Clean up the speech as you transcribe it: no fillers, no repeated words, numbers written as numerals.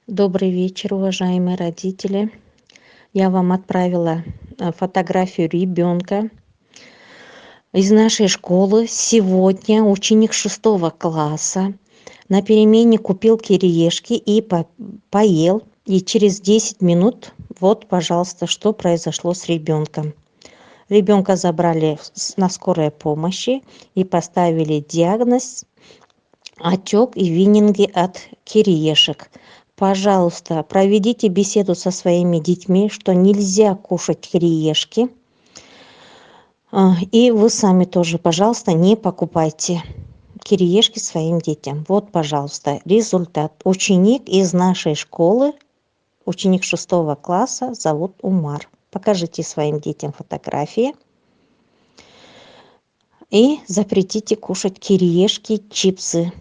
Добрый вечер, уважаемые родители. Я вам отправила фотографию ребенка из нашей школы. Сегодня ученик 6 класса на перемене купил кириешки и поел. И через 10 минут, вот, пожалуйста, что произошло с ребенком. Ребенка забрали на скорой помощи и поставили диагноз отек и вининги от кириешек. Пожалуйста, проведите беседу со своими детьми, что нельзя кушать кириешки. И вы сами тоже, пожалуйста, не покупайте кириешки своим детям. Вот, пожалуйста, результат. Ученик из нашей школы, ученик 6 класса, зовут Умар. Покажите своим детям фотографии и запретите кушать кириешки, чипсы.